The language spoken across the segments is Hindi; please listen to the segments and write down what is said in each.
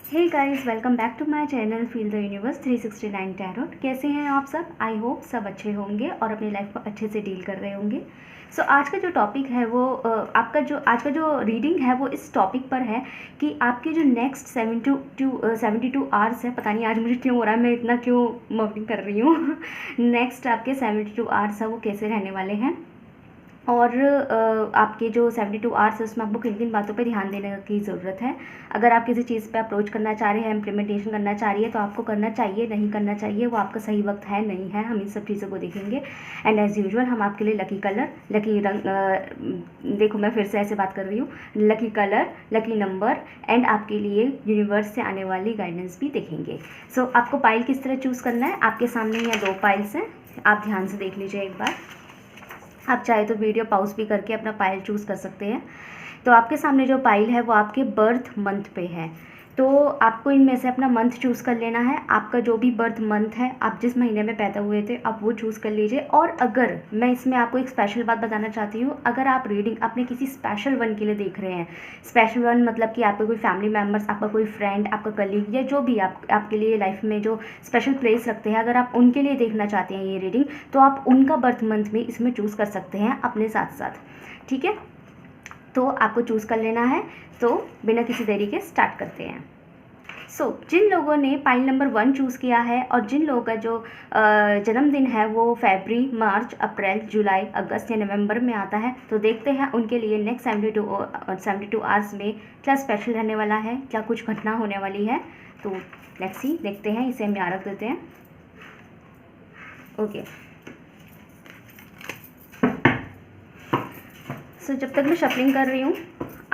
Hey guys, welcome back to my channel feel the universe 369 tarot. कैसे हैं आप सब? आई होप सब अच्छे होंगे और अपनी लाइफ को अच्छे से डील कर रहे होंगे। सो आज का जो टॉपिक है वो आज का जो रीडिंग है वो इस टॉपिक पर है कि आपके जो नेक्स्ट 72 आवर्स है, पता नहीं आज मुझे क्यों हो रहा है, मैं इतना क्यों मर्निंग कर रही हूँ नेक्स्ट आपके 72 आवर्स है वो कैसे रहने वाले हैं, और आपके जो 72 आवर्स है उसमें आपको किन किन बातों पे ध्यान देने की ज़रूरत है। अगर आप किसी चीज़ पे अप्रोच करना चाह रहे हैं, इम्प्लीमेंटेशन करना चाह रही है, तो आपको करना चाहिए, नहीं करना चाहिए, वो आपका सही वक्त है नहीं है, हम इन सब चीज़ों को देखेंगे। एंड एज़ यूजुअल हम आपके लिए लकी कलर, लकी रंग, देखो मैं फिर से ऐसे बात कर रही हूँ, lucky colour, lucky number and आपके लिए यूनिवर्स से आने वाली गाइडेंस भी देखेंगे। सो आपको पाइल किस तरह चूज़ करना है, आपके सामने यहाँ 2 पाइल्स हैं, आप ध्यान से देख लीजिए एक बार। आप चाहे तो वीडियो पॉज भी करके अपना पाइल चूज़ कर सकते हैं। तो आपके सामने जो पाइल है वो आपके बर्थ मंथ पे है, तो आपको इनमें से अपना मंथ चूज़ कर लेना है। आपका जो भी बर्थ मंथ है, आप जिस महीने में पैदा हुए थे, आप वो चूज़ कर लीजिए। और अगर मैं इसमें आपको एक स्पेशल बात बताना चाहती हूँ, अगर आप रीडिंग अपने किसी स्पेशल वन के लिए देख रहे हैं, स्पेशल वन मतलब कि आपके कोई फैमिली मेम्बर्स, आपका कोई फ्रेंड, आपका कलीग या जो भी आपके लिए लाइफ में जो स्पेशल प्लेस रखते हैं, अगर आप उनके लिए देखना चाहते हैं ये रीडिंग, तो आप उनका बर्थ मंथ भी इसमें चूज़ कर सकते हैं अपने साथ साथ। ठीक है, तो आपको चूज़ कर लेना है। तो बिना किसी देरी के स्टार्ट करते हैं। जिन लोगों ने पाइल नंबर 1 चूज़ किया है और जिन लोगों का जो जन्मदिन है वो फरवरी, मार्च, अप्रैल, जुलाई, अगस्त या नवंबर में आता है, तो देखते हैं उनके लिए नेक्स्ट 72 आवर्स में क्या स्पेशल रहने वाला है, क्या कुछ घटना होने वाली है। तो लेट्स सी, देखते हैं। इसे हम यहाँ रख देते हैं। ओके, जब तक मैं शफलिंग कर रही हूँ,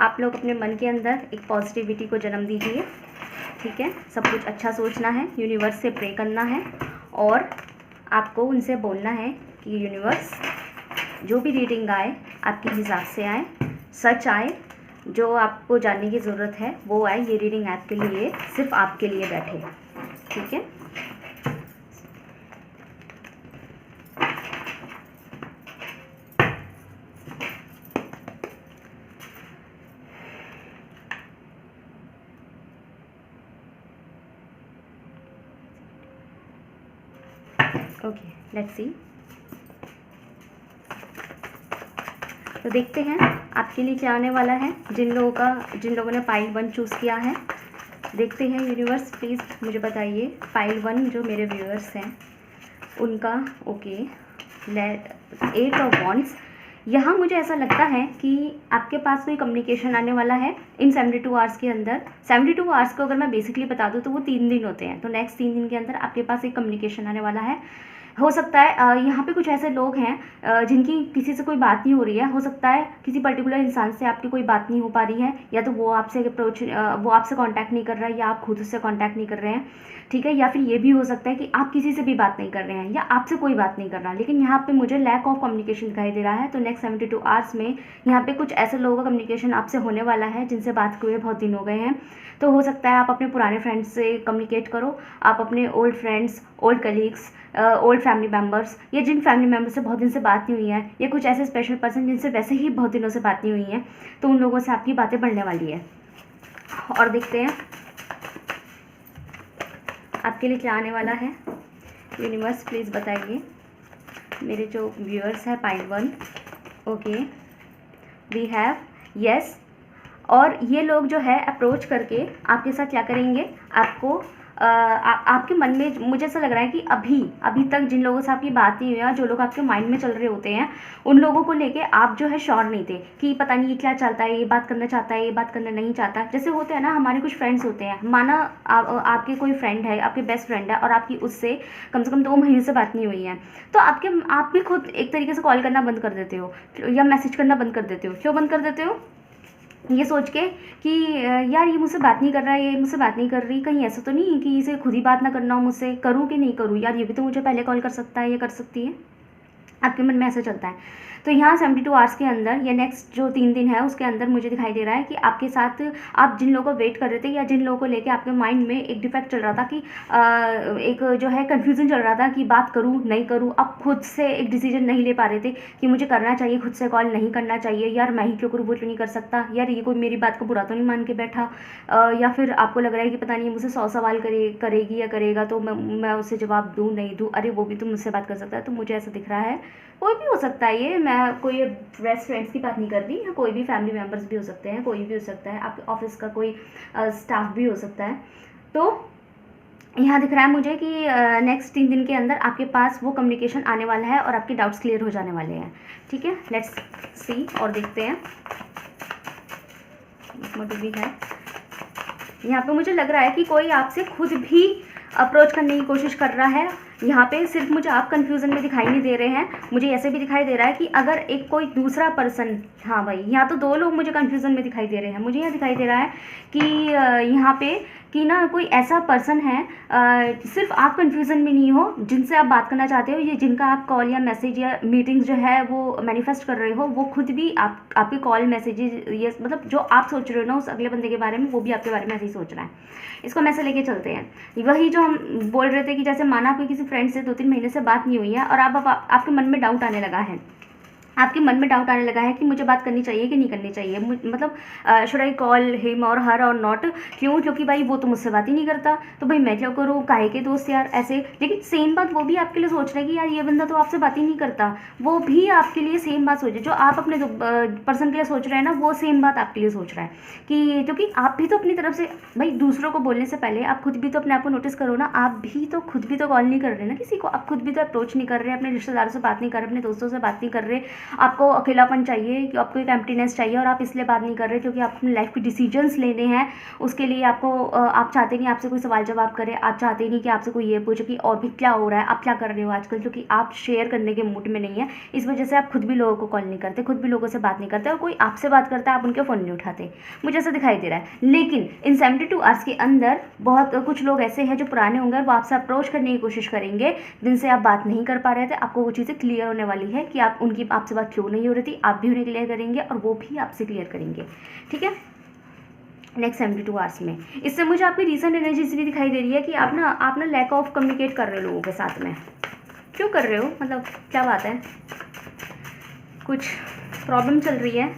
आप लोग अपने मन के अंदर एक पॉजिटिविटी को जन्म दीजिए। ठीक है, सब कुछ अच्छा सोचना है, यूनिवर्स से प्रे करना है और आपको उनसे बोलना है कि यूनिवर्स जो भी रीडिंग आए आपके हिसाब से आए, सच आए, जो आपको जानने की ज़रूरत है वो आए। ये रीडिंग आपके लिए, सिर्फ आपके लिए बैठे। ठीक है, ओके, लेट्स सी। तो देखते हैं आपके लिए क्या आने वाला है। जिन लोगों ने पाइल 1 चूज़ किया है, देखते हैं। यूनिवर्स प्लीज़ मुझे बताइए, पाइल 1 जो मेरे व्यूअर्स हैं उनका। Okay, 8 of wands. यहाँ मुझे ऐसा लगता है कि आपके पास कोई कम्युनिकेशन आने वाला है इन 72 आवर्स के अंदर। 72 आवर्स को अगर मैं बेसिकली बता दूँ तो वो 3 दिन होते हैं, तो नेक्स्ट 3 दिन के अंदर आपके पास एक कम्युनिकेशन आने वाला है। हो सकता है यहाँ पे कुछ ऐसे लोग हैं जिनकी किसी से कोई बात नहीं हो रही है। हो सकता है किसी पर्टिकुलर इंसान से आपकी कोई बात नहीं हो पा रही है, या तो वो आपसे कांटेक्ट नहीं कर रहा है, या आप खुद उससे कांटेक्ट नहीं कर रहे हैं। ठीक है, या फिर ये भी हो सकता है कि आप किसी से भी बात नहीं कर रहे हैं या आपसे कोई बात नहीं कर रहा, लेकिन यहाँ पे मुझे लैक ऑफ कम्युनिकेशन दिखाई दे रहा है। तो नेक्स्ट 72 आवर्स में यहाँ पे कुछ ऐसे लोगों का कम्युनिकेशन आपसे होने वाला है जिनसे बात हुए बहुत दिन हो गए हैं। तो हो सकता है आप अपने पुराने फ्रेंड्स से कम्युनिकेट करो, आप अपने old friends, old colleagues, old family members, या जिन फैमिली मेम्बर्स से बहुत दिन से बात नहीं हुई है, या कुछ ऐसे स्पेशल पर्सन जिनसे वैसे ही बहुत दिनों से बात नहीं हुई है, तो उन लोगों से आपकी बातें बढ़ने वाली है। और देखते हैं आपके लिए क्या आने वाला है। यूनिवर्स प्लीज़ बताइए मेरे जो व्यूअर्स हैं pile 1। Okay, we have yes. और ये लोग जो है अप्रोच करके आपके साथ क्या करेंगे, आपको आपके मन में मुझे ऐसा लग रहा है कि अभी तक जिन लोगों से आपकी बात नहीं हुई है, जो लोग आपके माइंड में चल रहे होते हैं, उन लोगों को लेके आप जो है श्योर नहीं थे कि पता नहीं ये क्या चलता है, ये बात करना चाहता है, ये बात करना नहीं चाहता। जैसे होते हैं ना, हमारे कुछ फ्रेंड्स होते हैं, माना आपके कोई फ्रेंड है, आपके बेस्ट फ्रेंड है, और आपकी उससे कम से कम 2 महीने से बात नहीं हुई है, तो आप भी खुद एक तरीके से कॉल करना बंद कर देते हो या मैसेज करना बंद कर देते हो। क्यों बंद कर देते हो? ये सोच के कि यार ये मुझसे बात नहीं कर रहा है, ये मुझसे बात नहीं कर रही, कहीं ऐसा तो नहीं कि इसे खुद ही बात ना करना हो मुझसे, करूँ कि नहीं करूँ, यार ये भी तो मुझे पहले कॉल कर सकता है या कर सकती है। आपके मन में ऐसा चलता है। तो यहाँ 72 आवर्स के अंदर या नेक्स्ट जो 3 दिन है उसके अंदर मुझे दिखाई दे रहा है कि आपके साथ आप जिन लोगों को वेट कर रहे थे या जिन लोगों को लेके आपके माइंड में एक डिफेक्ट चल रहा था कि एक जो है कन्फ्यूज़न चल रहा था कि बात करूँ नहीं करूँ, आप खुद से एक डिसीजन नहीं ले पा रहे थे कि मुझे करना चाहिए, खुद से कॉल नहीं करना चाहिए, यार मैं ही क्यों करूँ, वो क्यों नहीं कर सकता, यार ये कोई मेरी बात को बुरा तो नहीं मान के बैठा, या फिर आपको लग रहा है कि पता नहीं मुझसे 100 सवाल करेगी या करेगा तो मैं उससे जवाब दूँ नहीं दूँ, अरे वो भी तो मुझसे बात कर सकता है। तो मुझे ऐसा दिख रहा है, कोई भी हो सकता है, ये मैं कोई बेस्ट फ्रेंड्स की बात नहीं कर रही, या कोई भी फैमिली मेम्बर्स भी हो सकते हैं, कोई भी हो सकता है, आपके ऑफिस का कोई स्टाफ भी हो सकता है। तो यहाँ दिख रहा है मुझे कि नेक्स्ट 3 दिन के अंदर आपके पास वो कम्युनिकेशन आने वाला है और आपके डाउट्स क्लियर हो जाने वाले हैं। ठीक है, लेट्स सी और देखते हैं भी है। यहाँ पे मुझे लग रहा है कि कोई आपसे खुद भी अप्रोच करने की कोशिश कर रहा है। यहाँ पे सिर्फ मुझे आप कन्फ्यूज़न में दिखाई नहीं दे रहे हैं, मुझे ऐसे भी दिखाई दे रहा है कि अगर एक कोई दूसरा पर्सन, हाँ भाई यहाँ तो 2 लोग मुझे कन्फ्यूज़न में दिखाई दे रहे हैं। मुझे यह दिखाई दे रहा है कि यहाँ पे कि ना कोई ऐसा पर्सन है, सिर्फ आप कन्फ्यूज़न में नहीं हो, जिनसे आप बात करना चाहते हो, ये जिनका आप कॉल या मैसेज या मीटिंग्स जो है वो मैनिफेस्ट कर रहे हो, वो खुद भी आपके कॉल मैसेजेस ये मतलब जो आप सोच रहे हो ना उस अगले बंदे के बारे में, वो भी आपके बारे में ऐसे ही सोच रहा है। इसको हम ऐसे लेके चलते हैं। वही जो हम बोल रहे थे कि जैसे माना आपकी किसी फ्रेंड से 2-3 महीने से बात नहीं हुई है और आपके मन में डाउट आने लगा है, आपके मन में डाउट आने लगा है कि मुझे बात करनी चाहिए कि नहीं करनी चाहिए, मतलब शुड आई कॉल हिम और हर और नॉट, क्यों, क्योंकि भाई वो तो मुझसे बात ही नहीं करता, तो भाई मैं क्या करूँ, काहे के दोस्त यार ऐसे। लेकिन सेम बात वो भी आपके लिए सोच रहा है कि यार ये बंदा तो आपसे बात ही नहीं करता, वो भी आपके लिए सेम बात सोचे, जो आप अपने पर्सन के लिए सोच रहे हैं ना वो सेम बात आपके लिए सोच रहा है। कि क्योंकि आप भी तो अपनी तरफ से भाई दूसरों को बोलने से पहले आप खुद भी तो अपने आप को नोटिस करो ना, आप भी तो खुद भी तो कॉल नहीं कर रहे ना किसी को, आप खुद भी तो अप्रोच नहीं कर रहे, अपने रिश्तेदारों से बात नहीं कर रहे, अपने दोस्तों से बात नहीं कर रहे, आपको अकेलापन चाहिए, कि आपको एक एम्प्टीनेस चाहिए और आप इसलिए बात नहीं कर रहे क्योंकि आप अपनी लाइफ के डिसीजंस लेने हैं, उसके लिए आपको आप चाहते नहीं आपसे कोई सवाल जवाब करे, आप चाहते नहीं कि आपसे कोई ये पूछे कि और भी क्या हो रहा है, आप क्या कर रहे हो आजकल, क्योंकि आप शेयर करने के मूड में नहीं है। इस वजह से आप खुद भी लोगों को कॉल नहीं करते, खुद भी लोगों से बात नहीं करते, और कोई आपसे बात करता है आप उनके फ़ोन नहीं उठाते, मुझे ऐसा दिखाई दे रहा है। लेकिन इन 72 आवर्स के अंदर बहुत कुछ लोग ऐसे हैं जो पुराने होंगे और वो आपसे अप्रोच करने की कोशिश करेंगे, जिनसे आप बात नहीं कर पा रहे थे, आपको वो चीज़ें क्लियर होने वाली है कि आप उनकी आपसे बात क्यों नहीं हो रही थी, आप भी उन्हें क्लियर करेंगे और वो भी आपसे क्लियर करेंगे। ठीक है, नेक्स्ट 72 आवर्स में इससे मुझे आपकी रीसेंट एनर्जीज भी दिखाई दे रही है कि आप ना लैक ऑफ कम्युनिकेट कर रहे हो लोगों के साथ में। क्यों कर रहे हो, मतलब क्या बात है, कुछ प्रॉब्लम चल रही है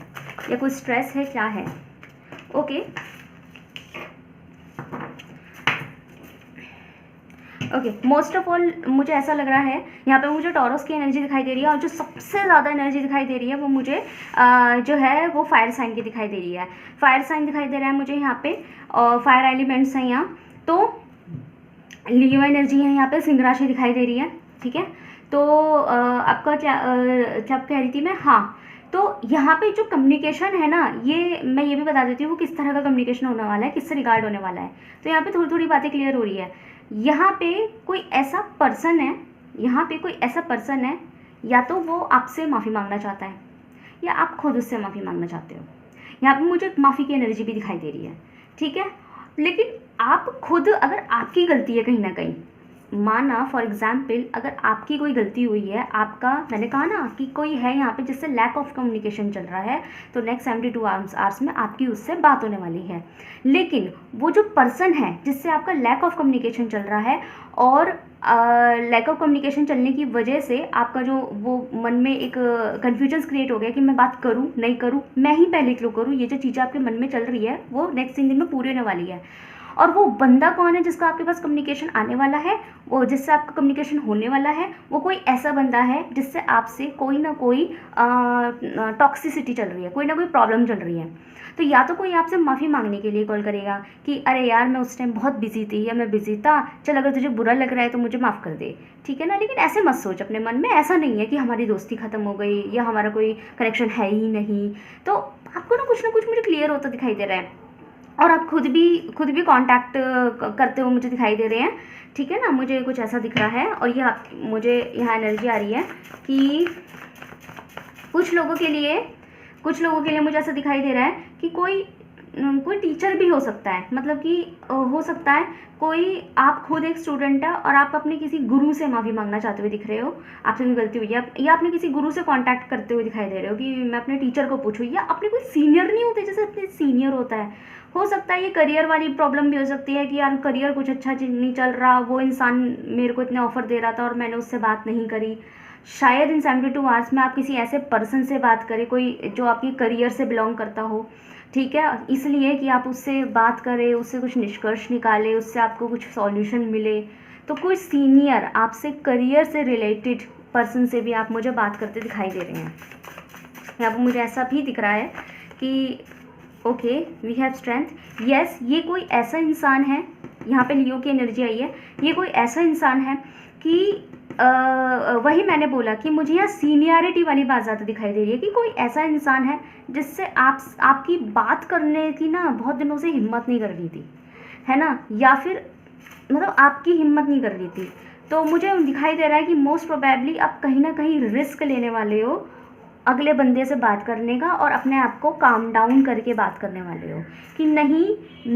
या कोई स्ट्रेस है, क्या है? Okay okay, most of all मुझे ऐसा लग रहा है यहाँ पे मुझे टॉरस की एनर्जी दिखाई दे रही है, और जो सबसे ज़्यादा एनर्जी दिखाई दे रही है वो मुझे जो है वो फायर साइन की दिखाई दे रही है। फायर साइन दिखाई दे रहा है मुझे यहाँ पे, और फायर एलिमेंट्स हैं यहाँ, तो लियो एनर्जी है यहाँ पे, सिंह राशि दिखाई दे रही है। ठीक है, तो आपका क्या कह रही थी मैं, हाँ, तो यहाँ पे जो कम्युनिकेशन है ना, ये मैं ये भी बता देती हूँ वो किस तरह का कम्युनिकेशन होने वाला है, किससे रिगार्ड होने वाला है। तो यहाँ पे थोड़ी थोड़ी बातें क्लियर हो रही है। यहाँ पे कोई ऐसा पर्सन है, यहाँ पे कोई ऐसा पर्सन है, या तो वो आपसे माफ़ी मांगना चाहता है या आप खुद उससे माफ़ी मांगना चाहते हो। यहाँ पे मुझे माफ़ी की एनर्जी भी दिखाई दे रही है। ठीक है, लेकिन आप खुद, अगर आपकी गलती है कहीं ना कहीं, माना फॉर एग्जाम्पल अगर आपकी कोई गलती हुई है, आपका, मैंने कहा ना कि कोई है यहाँ पे जिससे लैक ऑफ कम्युनिकेशन चल रहा है, तो नेक्स्ट 72 आवर्स में आपकी उससे बात होने वाली है। लेकिन वो जो पर्सन है जिससे आपका लैक ऑफ कम्युनिकेशन चल रहा है, और लैक ऑफ कम्युनिकेशन चलने की वजह से आपका जो वो मन में एक कन्फ्यूजन क्रिएट हो गया कि मैं बात करूँ नहीं करूँ, मैं ही पहले क्यों करूँ, ये जो चीज़ें आपके मन में चल रही है वो नेक्स्ट 3 दिन में पूरी होने वाली है। और वो बंदा कौन है जिसका आपके पास कम्युनिकेशन आने वाला है, वो जिससे आपका कम्युनिकेशन होने वाला है, वो कोई ऐसा बंदा है जिससे आपसे कोई ना कोई टॉक्सिसिटी चल रही है, कोई ना कोई प्रॉब्लम चल रही है। तो या तो कोई आपसे माफ़ी मांगने के लिए कॉल करेगा कि अरे यार मैं उस टाइम बहुत बिजी थी या मैं बिजी था, चल अगर तुझे बुरा लग रहा है तो मुझे माफ़ कर दे, ठीक है ना। लेकिन ऐसे मत सोच अपने मन में, ऐसा नहीं है कि हमारी दोस्ती ख़त्म हो गई या हमारा कोई कनेक्शन है ही नहीं। तो आपको ना कुछ मुझे क्लियर होता दिखाई दे रहा है, और आप खुद भी कांटेक्ट करते हो मुझे दिखाई दे रहे हैं। ठीक है ना, मुझे कुछ ऐसा दिख रहा है। और ये मुझे यहाँ एनर्जी आ रही है कि कुछ लोगों के लिए मुझे ऐसा दिखाई दे रहा है कि कोई कोई टीचर भी हो सकता है, मतलब कि हो सकता है कोई, आप खुद एक स्टूडेंट है और आप अपने किसी गुरु से माफ़ी मांगना चाहते हुए दिख रहे हो, आपसे कोई गलती हुई है, या अपने किसी गुरु से कांटेक्ट करते हुए दिखाई दे रहे हो कि मैं अपने टीचर को पूछूँ, या अपने कोई सीनियर नहीं होते जैसे अपने सीनियर होता है। हो सकता है ये करियर वाली प्रॉब्लम भी हो सकती है कि यार करियर कुछ अच्छा नहीं चल रहा, वो इंसान मेरे को इतने ऑफर दे रहा था और मैंने उससे बात नहीं करी। शायद इन 72 आवर्स में आप किसी ऐसे पर्सन से बात करें, कोई जो आपकी करियर से बिलोंग करता हो, ठीक है, इसलिए कि आप उससे बात करें, उससे कुछ निष्कर्ष निकालें, उससे आपको कुछ सॉल्यूशन मिले। तो कोई सीनियर आपसे करियर से रिलेटेड पर्सन से भी आप मुझे बात करते दिखाई दे रहे हैं। यहाँ पर मुझे ऐसा भी दिख रहा है कि okay we have strength, yes, ये कोई ऐसा इंसान है, यहाँ पे लियो की एनर्जी आई है, ये कोई ऐसा इंसान है कि वही मैंने बोला कि मुझे यहाँ सीनियरिटी वाली बात ज़्यादा दिखाई दे रही है कि कोई ऐसा इंसान है जिससे आपकी बात करने की ना बहुत दिनों से हिम्मत नहीं कर रही थी, है ना, या फिर मतलब आपकी हिम्मत नहीं कर रही थी। तो मुझे दिखाई दे रहा है कि मोस्ट प्रोबेबली आप कहीं ना कहीं रिस्क लेने वाले हो अगले बंदे से बात करने का, और अपने आप को काम डाउन करके बात करने वाले हो कि नहीं,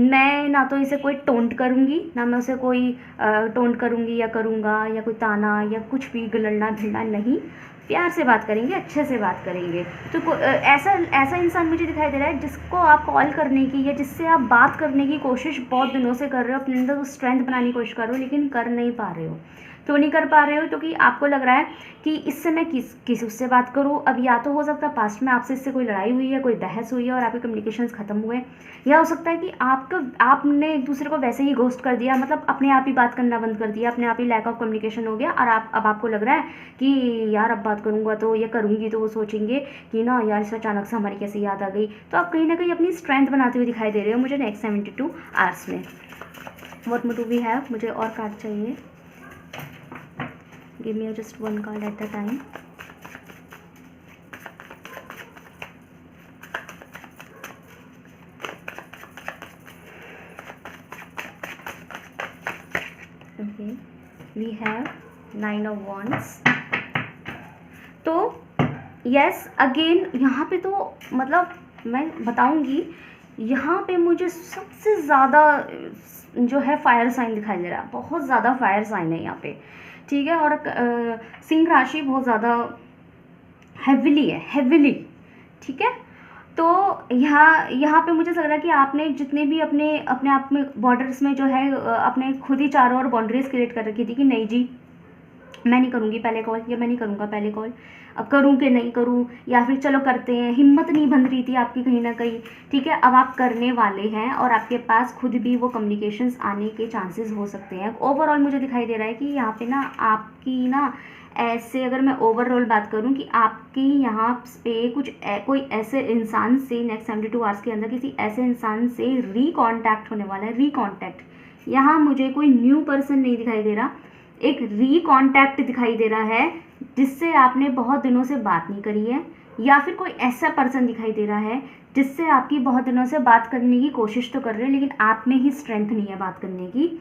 मैं ना तो इसे कोई टोंट करूँगी, ना मैं उसे कोई टोंट करूँगी या करूँगा, या कोई ताना या कुछ भी लड़ना भिड़ना नहीं, प्यार से बात करेंगे, अच्छे से बात करेंगे। तो ऐसा इंसान मुझे दिखाई दे रहा है जिसको आप कॉल करने की या जिससे आप बात करने की कोशिश बहुत दिनों से कर रहे हो, अपने अंदर वो स्ट्रेंथ बनाने की कोशिश कर रहे हो, लेकिन कर नहीं पा रहे हो। क्यों नहीं कर पा रहे हो? क्योंकि आपको लग रहा है कि इससे मैं किस उससे बात करूं। अब या तो हो सकता है पास्ट में आपसे इससे कोई लड़ाई हुई है, कोई बहस हुई है और आपके कम्युनिकेशंस खत्म हुए, या हो सकता है कि आपने एक दूसरे को वैसे ही घोस्ट कर दिया, मतलब अपने आप ही बात करना बंद कर दिया, अपने आप ही लैक ऑफ कम्युनिकेशन हो गया, और अब आपको लग रहा है कि यार अब बात करूँगा तो या करूँगी तो वो सोचेंगे कि ना यार इस अचानक से हमारी कैसे याद आ गई। तो आप कहीं ना कहीं अपनी स्ट्रेंथ बनाते हुए दिखाई दे रहे हो मुझे नेक्स्ट 72 आवर्स में। What more do we have? मुझे और कार्ड चाहिए। Give me just one card at a time. Okay, we have 9 of Wands. तो yes, again यहाँ पे तो मतलब मैं बताऊँगी, यहाँ पे मुझे सबसे ज़्यादा जो है फायर साइन दिखाई दे रहा है, बहुत ज़्यादा फायर साइन है यहाँ पे, ठीक है। और सिंह राशि बहुत ज़्यादा हैविली है, हैविली, ठीक है। तो यहाँ पे मुझे लग रहा है कि आपने जितने भी अपने आप में बॉर्डर्स में जो है अपने खुद ही चारों ओर बाउंड्रीज क्रिएट कर रखी थी कि नहीं जी मैं नहीं करूँगी पहले कॉल, या मैं नहीं करूँगा पहले कॉल, अब करूँ कि नहीं करूँ, या फिर चलो करते हैं, हिम्मत नहीं बन रही थी आपकी कहीं ना कहीं, ठीक है। अब आप करने वाले हैं और आपके पास खुद भी वो कम्युनिकेशंस आने के चांसेस हो सकते हैं। ओवरऑल मुझे दिखाई दे रहा है कि यहाँ पे ना आपकी ना ऐसे, अगर मैं ओवरऑल बात करूँ कि आपकी यहाँ पे कोई ऐसे इंसान से नेक्स्ट 72 आवर्स के अंदर किसी ऐसे इंसान से रीकॉन्टैक्ट होने वाला है। रीकॉन्टैक्ट, यहाँ मुझे कोई न्यू पर्सन नहीं दिखाई दे रहा, एक रीकॉन्टैक्ट दिखाई दे रहा है जिससे आपने बहुत दिनों से बात नहीं करी है, या फिर कोई ऐसा पर्सन दिखाई दे रहा है जिससे आपकी बहुत दिनों से बात करने की कोशिश तो कर रहे हैं लेकिन आप में ही स्ट्रेंथ नहीं है बात करने की।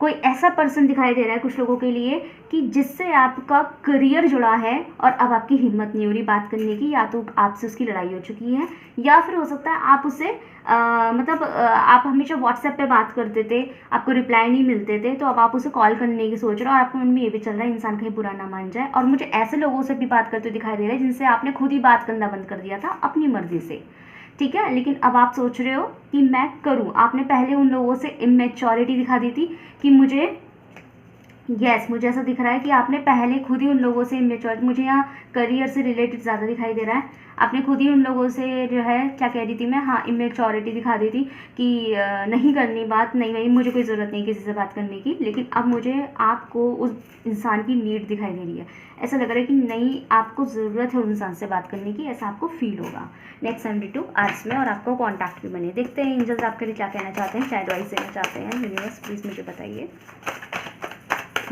कोई ऐसा पर्सन दिखाई दे रहा है कुछ लोगों के लिए कि जिससे आपका करियर जुड़ा है और अब आपकी हिम्मत नहीं हो रही बात करने की, या तो आपसे उसकी लड़ाई हो चुकी है, या फिर हो सकता है आप उससे आप हमेशा व्हाट्सएप पे बात करते थे, आपको रिप्लाई नहीं मिलते थे, तो अब आप उसे कॉल करने की सोच रहे हो और आपके मन में ये भी चल रहा है इंसान कहीं बुरा ना मान जाए। और मुझे ऐसे लोगों से भी बात करते दिखाई दे रहा है जिनसे आपने खुद ही बात करना बंद कर दिया था अपनी मर्जी से, ठीक है। लेकिन अब आप सोच रहे हो कि मैं करूं। आपने पहले उन लोगों से इमेच्योरिटी दिखा दी थी कि मुझे मुझे ऐसा दिख रहा है कि आपने पहले खुद ही उन लोगों से इमेच्योरिटी, मुझे यहाँ करियर से रिलेटेड ज़्यादा दिखाई दे रहा है, आपने खुद ही उन लोगों से जो है क्या कह रही थी मैं, हाँ इमेच्योरिटी दिखा दी थी कि नहीं करनी बात, नहीं मुझे कोई ज़रूरत नहीं किसी से बात करने की। लेकिन अब मुझे आपको उस इंसान की नीड दिखाई दे रही है, ऐसा लग रहा है कि नहीं आपको ज़रूरत है उस इंसान से बात करने की, ऐसा आपको फील होगा नेक्स्ट 72 आवर्स में, और आपको कॉन्टैक्ट भी बने। देखते हैं एंजल्स आपके लिए क्या कहना चाहते हैं, क्या एडवाइस देना चाहते हैं। यूनिवर्स प्लीज़ मुझे बताइए।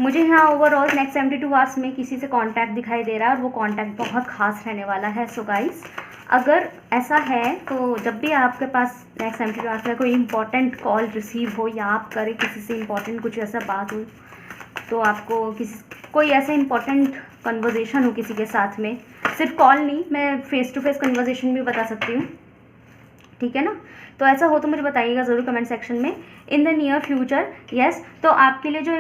मुझे यहाँ ओवरऑल नेक्स्ट 72 आवर्स में किसी से कांटेक्ट दिखाई दे रहा है और वो कांटेक्ट बहुत खास रहने वाला है। सो गाइस अगर ऐसा है तो जब भी आपके पास नेक्स्ट 72 आवर्स में कोई इंपॉर्टेंट कॉल रिसीव हो या आप करें किसी से इंपॉर्टेंट कुछ ऐसा बात हो, तो आपको कोई ऐसा इंपॉर्टेंट कन्वर्जेशन हो किसी के साथ में, सिर्फ कॉल नहीं, मैं फेस टू फेस कन्वर्जेशन भी बता सकती हूँ, ठीक है ना। तो ऐसा हो तो मुझे बताइएगा ज़रूर कमेंट सेक्शन में। In the near future yes, तो आपके लिए जो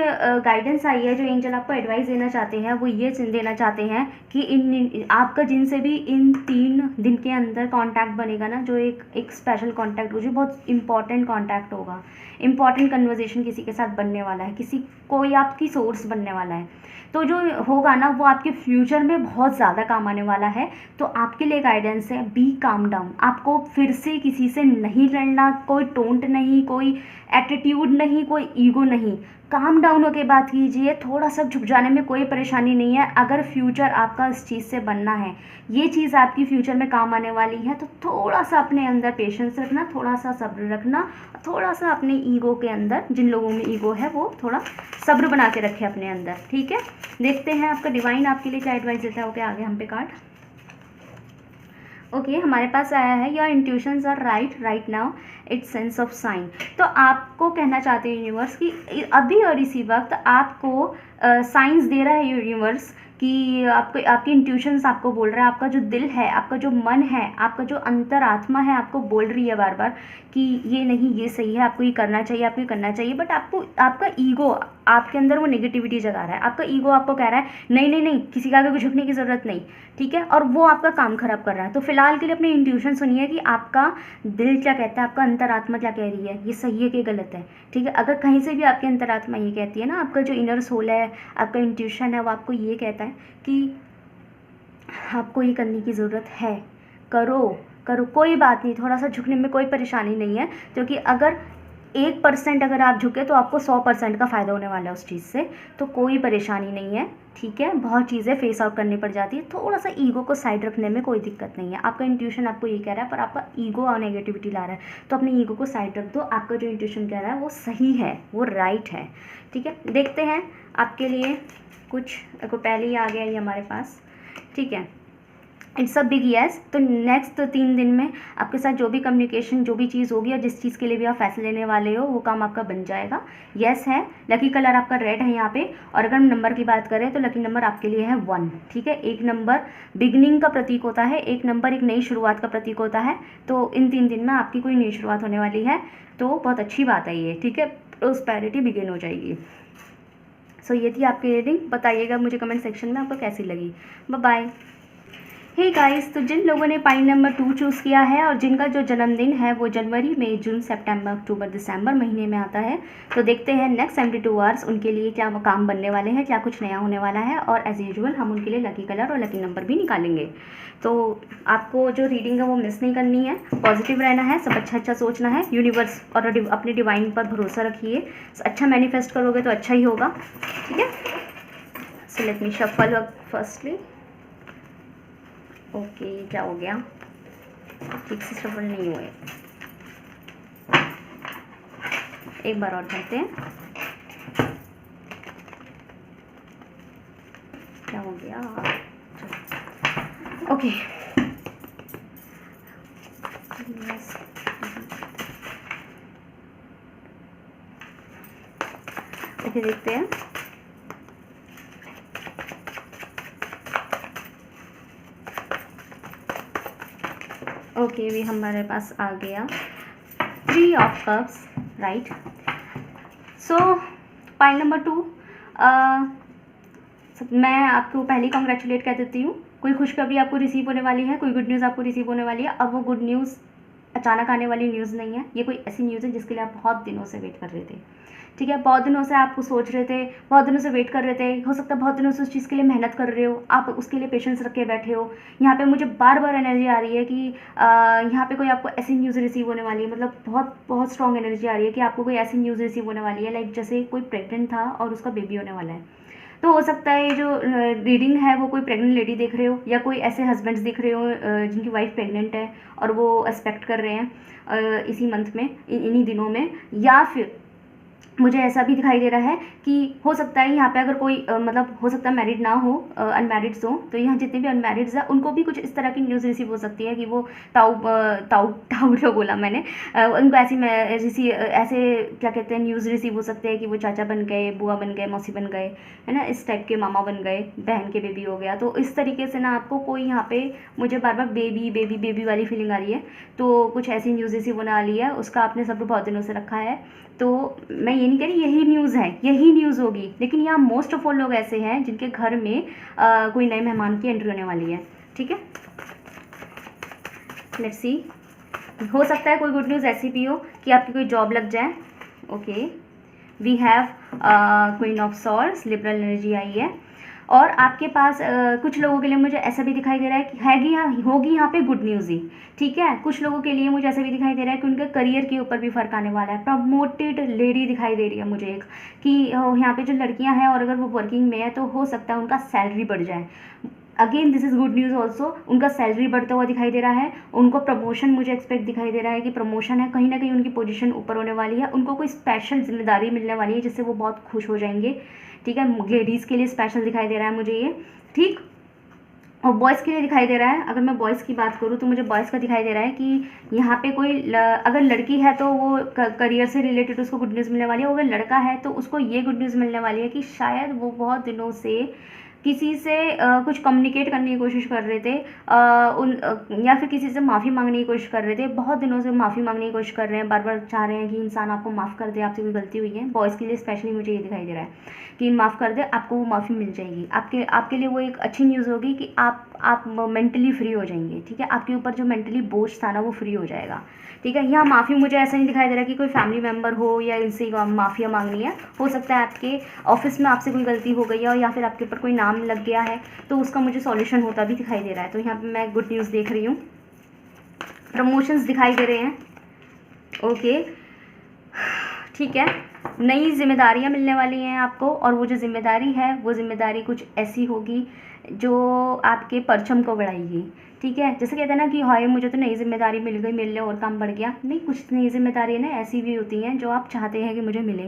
गाइडेंस आई है, जो एंजल आपको एडवाइस देना चाहते हैं वो ये देना चाहते हैं कि इन आपका जिनसे भी इन 3 दिन के अंदर कांटेक्ट बनेगा ना, जो एक स्पेशल कांटेक्ट हो, जो बहुत इंपॉर्टेंट कांटेक्ट होगा, इंपॉर्टेंट कन्वर्जेशन किसी के साथ बनने वाला है, किसी कोई आपकी सोर्स बनने वाला है, तो जो होगा ना वो आपके फ्यूचर में बहुत ज़्यादा काम आने वाला है। तो आपके लिए गाइडेंस है, बी काम डाउन। आपको फिर से किसी से नहीं लड़ना, कोई टोंट नहीं, कोई एटीट्यूड नहीं, कोई ईगो नहीं। काम डाउन होकर बात कीजिए, थोड़ा सा झुक जाने में कोई परेशानी नहीं है। अगर फ्यूचर आपका इस चीज़ से बनना है, ये चीज़ आपकी फ्यूचर में काम आने वाली है, तो थोड़ा सा अपने अंदर पेशेंस रखना, थोड़ा सा सब्र रखना, थोड़ा सा अपने ईगो के अंदर, जिन लोगों में ईगो है वो थोड़ा सब्र बना के रखे अपने अंदर, ठीक है। देखते हैं आपका डिवाइन आपके लिए क्या एडवाइस देता है। ओके, आगे हम पे कार्ड। ओके, हमारे पास आया है your intuitions are right now, it's sense of sign. तो आपको कहना चाहते हैं यूनिवर्स कि अभी और इसी वक्त आपको साइंस दे रहा है यूनिवर्स कि आपको, आपकी इंट्यूशंस आपको बोल रहा है, आपका जो दिल है, आपका जो मन है, आपका जो अंतरात्मा है आपको बोल रही है बार बार कि ये नहीं, ये सही है, आपको ये करना चाहिए, आपको ये करना चाहिए। बट आपको, आपका ईगो आपके अंदर वो नेगेटिविटी जगा रहा है। आपका ईगो आपको कह रहा है नहीं नहीं नहीं, किसी का आगे झुकने की ज़रूरत नहीं, ठीक है। और वो आपका काम खराब कर रहा है। तो फिलहाल के लिए अपनी इंट्यूशन सुनिए कि आपका दिल क्या कहता है, आपका अंतरात्मा क्या कह रही है, ये सही है कि गलत है, ठीक है। अगर कहीं से भी आपकी अंतरात्मा ये कहती है ना, आपका जो इनर सोल है, आपका इंट्यूशन है, वो आपको ये कहता है कि आपको ये करने की ज़रूरत है, करो करो, कोई बात नहीं, थोड़ा सा झुकने में कोई परेशानी नहीं है, क्योंकि अगर 1% अगर आप झुके तो आपको 100% का फ़ायदा होने वाला है उस चीज़ से। तो कोई परेशानी नहीं है, ठीक है। बहुत चीज़ें फेस आउट करनी पड़ जाती है, थोड़ा सा ईगो को साइड रखने में कोई दिक्कत नहीं है। आपका इंट्यूशन आपको ये कह रहा है, पर आपका ईगो और नेगेटिविटी ला रहा है, तो अपने ईगो को साइड रख दो। आपका जो इंट्यूशन कह रहा है वो सही है, वो राइट है, ठीक है। देखते हैं आपके लिए कुछ को पहले ही आ गया ये हमारे पास, ठीक है। It's a big yes. तो नेक्स्ट 3 दिन में आपके साथ जो भी कम्युनिकेशन, जो भी चीज़ होगी, और जिस चीज़ के लिए भी आप फैसले लेने वाले हो, वो काम आपका बन जाएगा। येस है। लकी कलर आपका रेड है यहाँ पे। और अगर हम नंबर की बात करें तो लकी नंबर आपके लिए है 1, ठीक है। एक नंबर बिगनिंग का प्रतीक होता है, एक नंबर एक नई शुरुआत का प्रतीक होता है। तो इन 3 दिन में आपकी कोई नई शुरुआत होने वाली है, तो बहुत अच्छी बात है ये, ठीक है। प्रोस्पेरिटी बिगिन हो जाएगी। सो ये थी आपकी रीडिंग। बताइएगा मुझे कमेंट सेक्शन में आपको कैसी लगी। Bye bye. हे गाइस, तो जिन लोगों ने पाइल नंबर 2 चूज़ किया है और जिनका जो जन्मदिन है वो जनवरी, मई, जून, सितंबर, अक्टूबर, दिसंबर महीने में आता है, तो देखते हैं नेक्स्ट 72 आवर्स उनके लिए क्या काम बनने वाले हैं, क्या कुछ नया होने वाला है। और एज़ यूजुअल हम उनके लिए लकी कलर और लकी नंबर भी निकालेंगे। तो आपको जो रीडिंग है वो मिस नहीं करनी है, पॉजिटिव रहना है, सब अच्छा अच्छा सोचना है, यूनिवर्स और अपने डिवाइन पर भरोसा रखिए। अच्छा मैनिफेस्ट करोगे तो अच्छा ही होगा, ठीक है। So let me shuffle firstly. Okay, क्या हो गया, ठीक से सफल नहीं हुए। एक बार और करते हैं, क्या हो गया। ओके, ओके देखते हैं। ओके, भी हमारे पास आ गया 3 of cups, right. So pile number 2, मैं आपको पहले ही कॉन्ग्रेचुलेट कर देती हूँ। कोई खुशखबरी आपको रिसीव होने वाली है, कोई गुड न्यूज़ आपको रिसीव होने वाली है। अब वो गुड न्यूज़ अचानक आने वाली न्यूज़ नहीं है, ये कोई ऐसी न्यूज़ है जिसके लिए आप बहुत दिनों से वेट कर रहे थे, ठीक है। बहुत दिनों से आप सोच रहे थे, बहुत दिनों से वेट कर रहे थे, हो सकता है बहुत दिनों से उस चीज़ के लिए मेहनत कर रहे हो, आप उसके लिए पेशेंस रख के बैठे हो। यहाँ पे मुझे बार बार एनर्जी आ रही है कि यहाँ पे कोई आपको ऐसी न्यूज़ रिसीव होने वाली है, मतलब बहुत बहुत स्ट्रॉन्ग एनर्जी आ रही है कि आपको कोई ऐसी न्यूज़ रिसीव होने वाली है, लाइक जैसे कोई प्रेग्नेंट था और उसका बेबी होने वाला है। तो हो सकता है ये जो रीडिंग है वो कोई प्रेग्नेंट लेडी देख रहे हो, या कोई ऐसे हस्बैंड्स दिख रहे हो जिनकी वाइफ प्रेग्नेंट है और वो एक्सपेक्ट कर रहे हैं इसी मंथ में, इन्हीं दिनों में। या फिर मुझे ऐसा भी दिखाई दे रहा है कि हो सकता है यहाँ पे अगर कोई मतलब हो सकता है मैरिड ना हो, अनमैरिड्स हो, तो यहाँ जितने भी अनमैरिड्स हैं उनको भी कुछ इस तरह की न्यूज़ रिसीव हो सकती है कि वो ताऊ ताऊ ताऊ जो बोला मैंने, उनको ऐसे क्या कहते हैं न्यूज़ रिसीव हो सकते हैं कि वो चाचा बन गए, बुआ बन गए, मौसी बन गए, है ना, इस टाइप के मामा बन गए, बहन के बेबी हो गया। तो इस तरीके से ना आपको कोई यहाँ पे मुझे बार बार बेबी बेबी बेबी वाली फीलिंग आ रही है। तो कुछ ऐसी न्यूज़ रिसीव होने वाली है, उसका आपने सब बहुत दिनों से रखा है। तो मैं ये नहीं कह रही यही न्यूज़ है, यही न्यूज़ होगी, लेकिन यहाँ मोस्ट ऑफ ऑल लोग ऐसे हैं जिनके घर में कोई नए मेहमान की एंट्री होने वाली है। ठीक है, लेट्स सी। हो सकता है कोई गुड न्यूज़ ऐसी भी हो कि आपकी कोई जॉब लग जाए। Okay, we have queen of swords, liberal energy आई है। और आपके पास कुछ लोगों के लिए मुझे ऐसा भी दिखाई दे रहा है कि होगी यहाँ पे गुड न्यूज़ ही। ठीक है, कुछ लोगों के लिए मुझे ऐसा भी दिखाई दे रहा है कि उनके करियर के ऊपर भी फ़र्क आने वाला है। प्रमोटेड लेडी दिखाई दे रही है मुझे एक, कि यहाँ पे जो लड़कियाँ हैं और अगर वो वर्किंग में है तो हो सकता है उनका सैलरी बढ़ जाए। Again this is good news also, उनका सैलरी बढ़ता हुआ दिखाई दे रहा है। उनको प्रमोशन मुझे एक्सपेक्ट दिखाई दे रहा है कि प्रमोशन है, कहीं ना कहीं उनकी पोजीशन ऊपर होने वाली है, उनको कोई स्पेशल जिम्मेदारी मिलने वाली है जिससे वो बहुत खुश हो जाएंगे। ठीक है, लेडीज़ के लिए स्पेशल दिखाई दे रहा है मुझे ये। ठीक, और बॉयज़ के लिए दिखाई दे रहा है, अगर मैं बॉयज़ की बात करूँ तो मुझे बॉयज़ का दिखाई दे रहा है कि यहाँ पे कोई अगर लड़की है तो वो करियर से रिलेटेड उसको गुड न्यूज़ मिलने वाली है, अगर लड़का है तो उसको ये गुड न्यूज़ मिलने वाली है कि शायद वो बहुत दिनों से किसी से कुछ कम्युनिकेट करने की कोशिश कर रहे थे, या फिर किसी से माफ़ी मांगने की कोशिश कर रहे थे, बहुत दिनों से माफ़ी मांगने की कोशिश कर रहे हैं, बार बार चाह रहे हैं कि इंसान आपको माफ़ कर दे, आपसे कोई गलती हुई है। बॉयज़ के लिए स्पेशली मुझे ये दिखाई दे रहा है कि माफ़ कर दे, आपको वो माफ़ी मिल जाएगी। आपके लिए वो एक अच्छी न्यूज़ होगी कि आप मेंटली फ्री हो जाएंगे। ठीक है, आपके ऊपर जो मेंटली बोझ था ना वो फ्री हो जाएगा। ठीक है, यहाँ माफ़ी मुझे ऐसा नहीं दिखाई दे रहा कि कोई फैमिली मेम्बर हो या इनसे माफ़िया मांगनी है। हो सकता है आपके ऑफिस में आपसे कोई गलती हो गई है या फिर आपके ऊपर कोई नाम लग गया है, तो उसका मुझे सॉल्यूशन होता भी दिखाई दे रहा है। तो यहाँ पे मैं गुड न्यूज़ देख रही हूँ, प्रमोशंस दिखाई दे रहे हैं। ओके, ठीक है, नई जिम्मेदारियाँ मिलने वाली हैं आपको, और वो जो जिम्मेदारी है वो जिम्मेदारी कुछ ऐसी होगी जो आपके परचम को बढ़ाएगी। ठीक है, जैसे कहते हैं ना कि हाय मुझे तो नई जिम्मेदारी मिल गई, मेरे लिए और काम बढ़ गया। नहीं, कुछ नई जिम्मेदारी ना ऐसी भी होती हैं जो आप चाहते हैं कि मुझे मिले।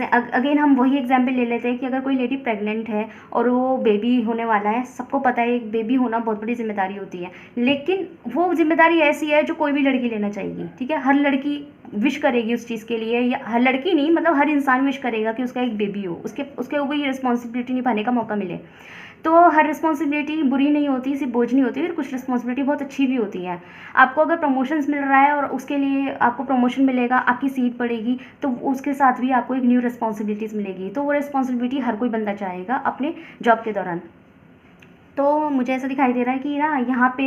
अगेन हम वही एग्जाम्पल ले लेते हैं कि अगर कोई लेडी प्रेग्नेंट है और वो बेबी होने वाला है, सबको पता है एक बेबी होना बहुत बड़ी जिम्मेदारी होती है, लेकिन वो जिम्मेदारी ऐसी है जो कोई भी लड़की लेना चाहेगी। ठीक है, हर लड़की विश करेगी उस चीज़ के लिए, या हर लड़की नहीं, मतलब हर इंसान विश करेगा कि उसका एक बेबी हो, उसके ऊपर ये रिस्पॉन्सिबिलिटी निभाने का मौका मिले। तो हर रिस्पॉन्सिबिलिटी बुरी नहीं होती, सिर्फ बोझ नहीं होती, फिर कुछ रिस्पॉन्सिबिलिटी बहुत अच्छी भी होती है। आपको अगर प्रमोशंस मिल रहा है और उसके लिए आपको प्रमोशन मिलेगा, आपकी सीट बढ़ेगी, तो उसके साथ भी आपको एक न्यू रिस्पॉन्सिबिलिटीज़ मिलेगी। तो वो रिस्पॉन्सिबिलिटी हर कोई बंदा चाहेगा अपने जॉब के दौरान। तो मुझे ऐसा दिखाई दे रहा है कि ना यहाँ पे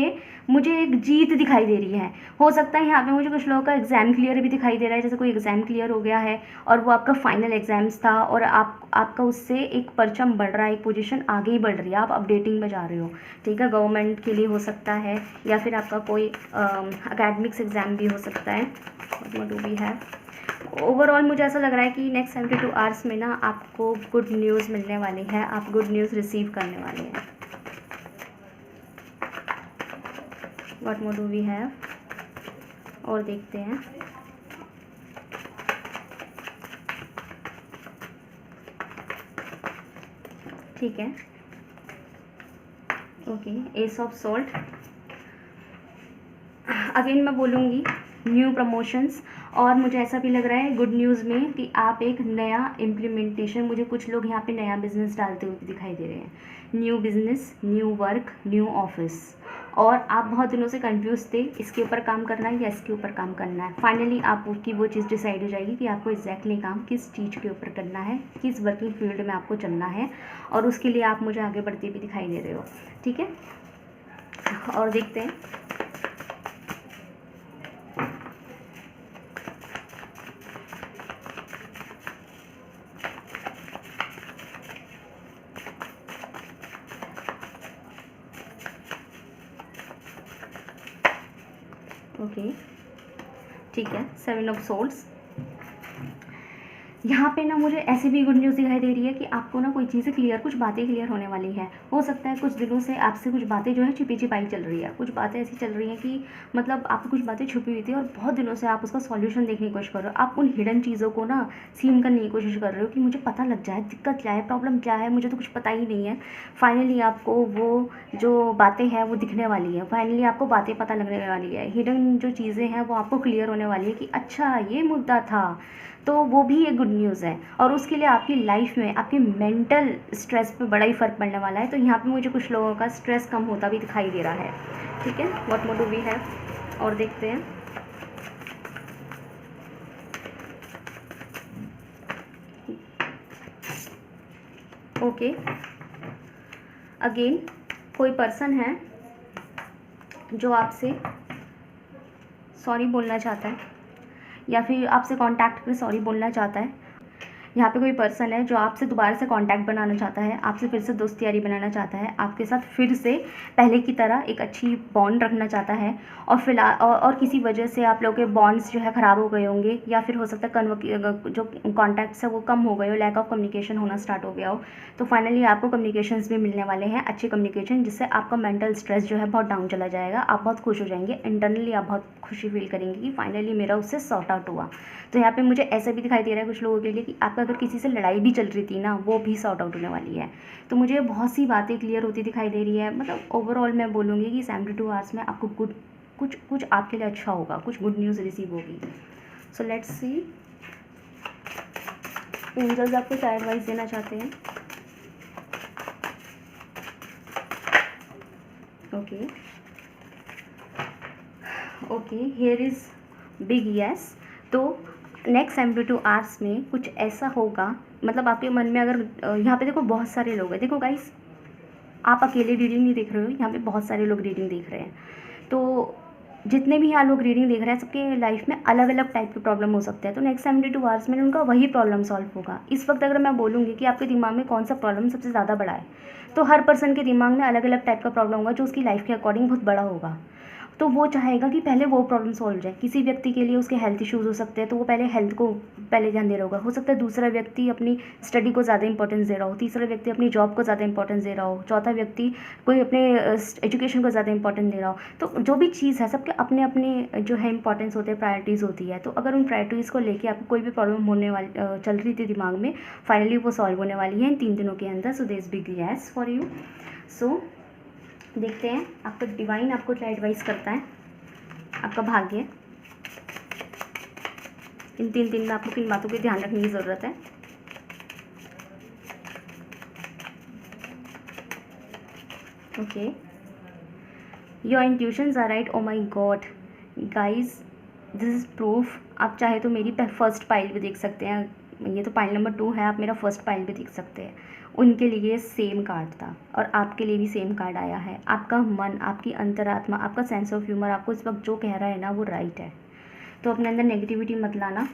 मुझे एक जीत दिखाई दे रही है। हो सकता है यहाँ पे मुझे कुछ लोगों का एग्ज़ाम क्लियर भी दिखाई दे रहा है, जैसे कोई एग्ज़ाम क्लियर हो गया है और वो आपका फाइनल एग्ज़ाम्स था और आपका उससे एक परचम बढ़ रहा है, एक पोजीशन आगे ही बढ़ रही है, आप अपडेटिंग में जा रहे हो। ठीक है, गवर्नमेंट के लिए हो सकता है या फिर आपका कोई अकेडमिक्स एग्ज़ाम भी हो सकता है। What do we have? Overall मुझे ऐसा लग रहा है कि नेक्स्ट 72 आवर्स में ना आपको गुड न्यूज़ मिलने वाली है, आप गुड न्यूज़ रिसीव करने वाले हैं। What more do we have? और देखते हैं। ठीक है, ओके, एस ऑफ सॉल्ट। अगेन मैं बोलूँगी न्यू प्रमोशंस, और मुझे ऐसा भी लग रहा है गुड न्यूज़ में कि आप एक नया इम्प्लीमेंटेशन, मुझे कुछ लोग यहाँ पे नया बिजनेस डालते हुए दिखाई दे रहे हैं। New business, new work, new office, और आप बहुत दिनों से कंफ्यूज थे इसके ऊपर काम करना है या इसके ऊपर काम करना है। फाइनली आपकी वो चीज़ डिसाइड हो जाएगी कि आपको एग्जैक्टली काम किस चीज़ के ऊपर करना है, किस वर्किंग फील्ड में आपको चलना है, और उसके लिए आप मुझे आगे बढ़ते भी दिखाई दे रहे हो। ठीक है, और देखते हैं। ओके, ठीक है, 7 ऑफ सोर्ड्स। यहाँ पे ना मुझे ऐसी भी गुड न्यूज़ दिखाई दे रही है कि आपको ना कोई चीज़ें क्लियर, कुछ बातें क्लियर होने वाली है। हो सकता है कुछ दिनों से आपसे कुछ बातें जो है छिपी छिपाई चल रही है, कुछ बातें ऐसी चल रही हैं कि मतलब आपको कुछ बातें छुपी हुई थी और बहुत दिनों से आप उसका सॉल्यूशन देखने की कोशिश कर रहे हो। आप उन हिडन चीज़ों को ना सीन करने की कोशिश कर रहे हो कि मुझे पता लग जाए दिक्कत क्या है, प्रॉब्लम क्या है, मुझे तो कुछ पता ही नहीं है। फाइनली आपको वो जो बातें हैं वो दिखने वाली है, फाइनली आपको बातें पता लगने वाली है, हिडन जो चीज़ें हैं वो आपको क्लियर होने वाली है कि अच्छा ये मुद्दा था। तो वो भी एक गुड न्यूज़ है और उसके लिए आपकी लाइफ में आपके मेंटल स्ट्रेस पे बड़ा ही फ़र्क पड़ने वाला है। तो यहाँ पे मुझे कुछ लोगों का स्ट्रेस कम होता भी दिखाई दे रहा है। ठीक है, what more do we have, और देखते हैं। ओके, अगेन कोई पर्सन है जो आपसे सॉरी बोलना चाहता है या फिर आपसे कांटेक्ट करके सॉरी बोलना चाहता है। यहाँ पे कोई पर्सन है जो आपसे दोबारा से कांटेक्ट बनाना चाहता है, आपसे फिर से दोस्ती यारी बनाना चाहता है, आपके साथ फिर से पहले की तरह एक अच्छी बॉन्ड रखना चाहता है। और फिलहाल और किसी वजह से आप लोगों के बॉन्ड्स जो है ख़राब हो गए होंगे या फिर हो सकता है जो कॉन्टैक्ट्स है वो कम हो गए हो, लैक ऑफ कम्युनिकेशन होना स्टार्ट हो गया हो। तो फाइनली आपको कम्युनिकेशंस भी मिलने वाले हैं, अच्छे कम्युनिकेशन, जिससे आपका मेंटल स्ट्रेस जो है बहुत डाउन चला जाएगा। आप बहुत खुश हो जाएंगे, इंटरनली आप बहुत खुशी फील करेंगे कि फाइनली मेरा उससे सॉर्ट आउट हुआ। तो यहाँ पे मुझे ऐसा भी दिखाई दे रहा है कुछ लोगों के लिए कि आपका अगर किसी से लड़ाई भी चल रही थी ना, वो भी सॉर्ट आउट होने वाली है। तो मुझे बहुत सी बातें क्लियर होती दिखाई दे रही है। मतलब ओवरऑल मैं बोलूँगी कि 72 आवर्स में आपको कुछ आपके लिए अच्छा होगा, कुछ गुड न्यूज़ रिसीव होगी। सो लेट्स सी, एंजल्स आपको क्या एडवाइस देना चाहते हैं। Okay, here is big yes. तो नेक्स्ट 72 आवर्स में कुछ ऐसा होगा, मतलब आपके मन में अगर यहाँ पे देखो बहुत सारे लोग हैं, देखो गाइस आप अकेले रीडिंग नहीं देख रहे हो, यहाँ पे बहुत सारे लोग रीडिंग देख रहे हैं। तो जितने भी यहाँ लोग रीडिंग देख रहे हैं सबके लाइफ में अलग अलग टाइप के प्रॉब्लम हो सकते हैं। तो नेक्स्ट 72 आवर्स में उनका वही प्रॉब्लम सॉल्व होगा। इस वक्त अगर मैं बोलूँगी कि आपके दिमाग में कौन सा प्रॉब्लम सबसे ज़्यादा बड़ा है, तो हर पर्सन के दिमाग में अलग अलग टाइप का प्रॉब्लम होगा जो उसकी लाइफ के अकॉर्डिंग बहुत बड़ा होगा। तो वो चाहेगा कि पहले वो प्रॉब्लम सॉल्व जाए। किसी व्यक्ति के लिए उसके हेल्थ इश्यूज़ हो सकते हैं, तो वो पहले हेल्थ को पहले ध्यान दे रहा होगा। हो सकता है दूसरा व्यक्ति अपनी स्टडी को ज़्यादा इंपॉर्टेंस दे रहा हो, तीसरा व्यक्ति अपनी जॉब को ज़्यादा इंपॉर्टेंस दे रहा हो, चौथा व्यक्ति कोई अपने एजुकेशन को ज़्यादा इंपॉर्टेंस दे रहा हो। तो जो भी चीज़ है सबके अपने अपने जो है इंपॉर्टेंस होते हैं, प्रायोरिटीज़ होती है। तो अगर उन प्रायोरिटीज़ को लेके आपको कोई भी प्रॉब्लम होने वाली चल रही थी दिमाग में, फाइनली वो सॉल्व होने वाली है इन 3 दिनों के अंदर। So this is big yes for you. So देखते हैं आपका डिवाइन आपको क्या एडवाइस करता है, आपका भाग्य। इन 3 दिन में आपको किन बातों की ध्यान रखने की ज़रूरत है। Okay, your intuitions are right. Oh my god guys, this is proof. आप चाहे तो मेरी फर्स्ट पाइल भी देख सकते हैं, ये तो पाइल नंबर 2 है, आप मेरा फर्स्ट पाइल भी देख सकते हैं। उनके लिए सेम कार्ड था और आपके लिए भी सेम कार्ड आया है। आपका मन, आपकी अंतरात्मा, आपका सेंस ऑफ ह्यूमर आपको इस वक्त जो कह रहा है ना वो राइट है। तो अपने अंदर नेगेटिविटी मत लाना,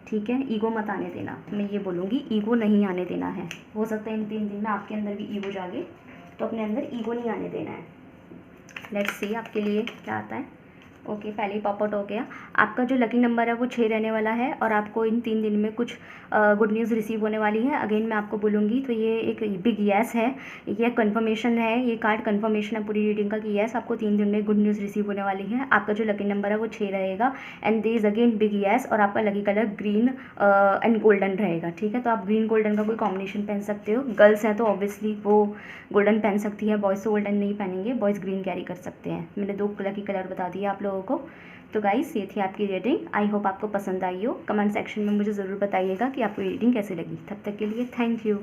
ठीक है, ईगो मत आने देना। मैं ये बोलूँगी ईगो नहीं आने देना है। हो सकता है इन 3 दिन में आपके अंदर भी ईगो जागे, तो अपने अंदर ईगो नहीं आने देना है। लेट्स सी आपके लिए क्या आता है। ओके, पहले ही पॉप आउट हो गया। आपका जो लकी नंबर है वो 6 रहने वाला है और आपको इन 3 दिन में कुछ गुड न्यूज़ रिसीव होने वाली है। अगेन मैं आपको बोलूँगी तो ये एक बिग येस है, ये कंफर्मेशन है, ये कार्ड कंफर्मेशन है पूरी रीडिंग का कि येस आपको 3 दिन में गुड न्यूज़ रिसीव होने वाली है। आपका जो लकी नंबर है वो 6 रहेगा and there is again big yes. और आपका lucky colour green and golden रहेगा, ठीक है। तो आप ग्रीन गोल्डन का कोई कॉम्बिनेशन पहन सकते हो। गर्ल्स हैं तो ऑब्वियसली वो गोल्डन पहन सकती है, बॉयज़ तो गोल्डन नहीं पहनेंगे, बॉयज़ ग्रीन कैरी कर सकते हैं। मैंने 2 लकी कलर बता दिया आप लोगों को। तो गाइस ये थी आपकी रीडिंग, आई होप आपको पसंद आई हो। कमेंट सेक्शन में मुझे ज़रूर बताइएगा कि आपको रीडिंग कैसी लगी। तब तक के लिए थैंक यू।